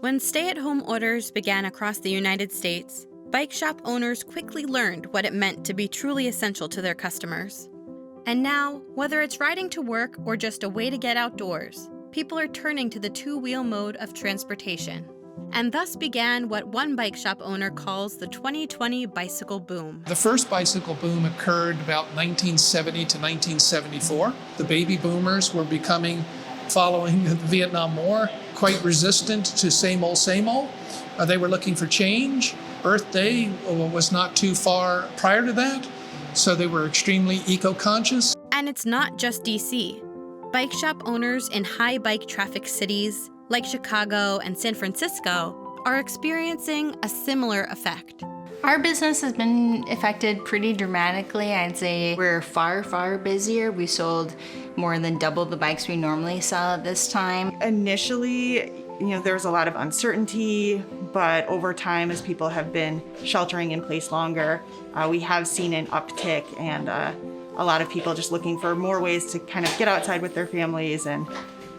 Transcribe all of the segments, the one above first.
When stay-at-home orders began across the United States, bike shop owners quickly learned what it meant to be truly essential to their customers. And now, whether it's riding to work or just a way to get outdoors, people are turning to the two-wheel mode of transportation. And thus began what one bike shop owner calls the 2020 bicycle boom. The first bicycle boom occurred about 1970 to 1974. The baby boomers were becoming, following the Vietnam War, quite resistant to same old, same old. They were looking for change. Earth Day was not too far prior to that, so they were extremely eco-conscious. And it's not just DC. Bike shop owners in high bike traffic cities like Chicago and San Francisco are experiencing a similar effect. Our business has been affected pretty dramatically. I'd say we're far busier. We sold more than double the bikes we normally sell at this time. Initially, there was a lot of uncertainty, but over time, as people have been sheltering in place longer, we have seen an uptick and a lot of people just looking for more ways to kind of get outside with their families and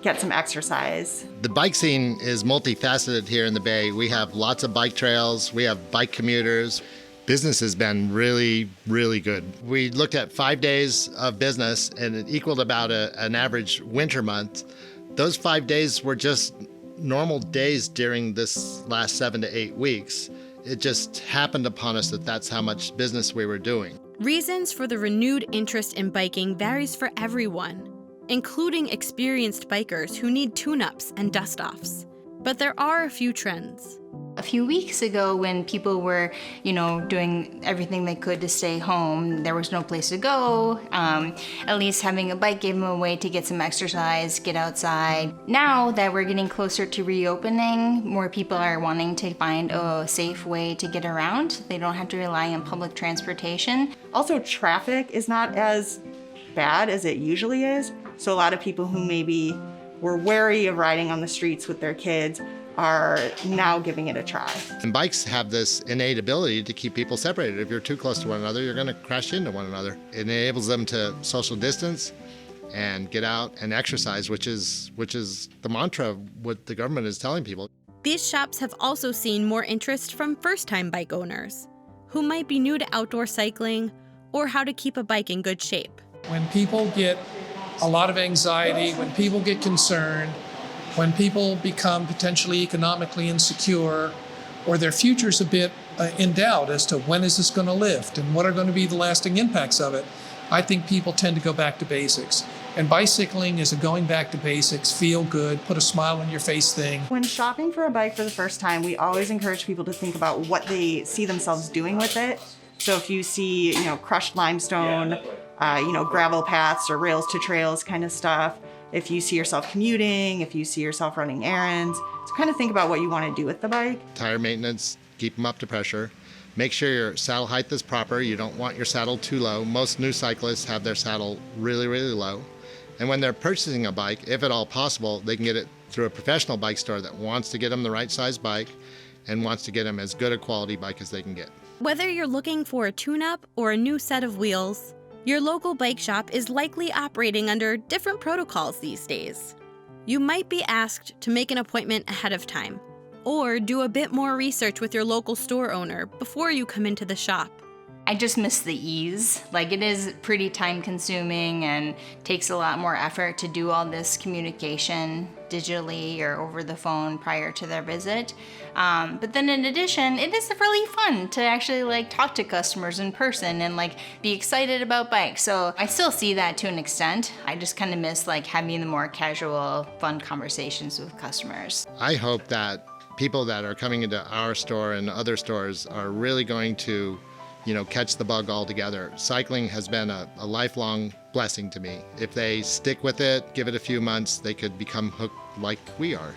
get some exercise. The bike scene is multifaceted here in the Bay. We have lots of bike trails, we have bike commuters. Business has been really good. We looked at 5 days of business and it equaled about an average winter month. Those 5 days were just normal days during this last 7 to 8 weeks. It just happened upon us that that's how much business we were doing. Reasons for the renewed interest in biking varies for everyone, including experienced bikers who need tune-ups and dust-offs. But there are a few trends. A few weeks ago when people were, doing everything they could to stay home, there was no place to go. At least having a bike gave them a way to get some exercise, get outside. Now that we're getting closer to reopening, more people are wanting to find a safe way to get around. They don't have to rely on public transportation. Also, traffic is not as bad as it usually is. So a lot of people who maybe were wary of riding on the streets with their kids are now giving it a try. And bikes have this innate ability to keep people separated. If you're too close to one another, you're going to crash into one another. It enables them to social distance and get out and exercise, which is the mantra of what the government is telling people. These shops have also seen more interest from first-time bike owners who might be new to outdoor cycling or how to keep a bike in good shape. When people get a lot of anxiety, when people get concerned, when people become potentially economically insecure, or their future's a bit in doubt as to when is this going to lift and what are going to be the lasting impacts of it, I think people tend to go back to basics. And bicycling is a going back to basics, feel good, put a smile on your face thing. When shopping for a bike for the first time, we always encourage people to think about what they see themselves doing with it. So if you see, crushed limestone, gravel paths or rails to trails kind of stuff, if you see yourself commuting, if you see yourself running errands, so kind of think about what you want to do with the bike. Tire maintenance, keep them up to pressure. Make sure your saddle height is proper. You don't want your saddle too low. Most new cyclists have their saddle really low. And when they're purchasing a bike, if at all possible, they can get it through a professional bike store that wants to get them the right size bike and wants to get them as good a quality bike as they can get. Whether you're looking for a tune-up or a new set of wheels, your local bike shop is likely operating under different protocols these days. You might be asked to make an appointment ahead of time, or do a bit more research with your local store owner before you come into the shop. I just miss the ease. It is pretty time consuming and takes a lot more effort to do all this communication digitally or over the phone prior to their visit. But then in addition, it is really fun to actually talk to customers in person and be excited about bikes. So I still see that to an extent. I just kind of miss having the more casual, fun conversations with customers. I hope that people that are coming into our store and other stores are really going to catch the bug altogether. Cycling has been a lifelong blessing to me. If they stick with it, give it a few months, they could become hooked like we are.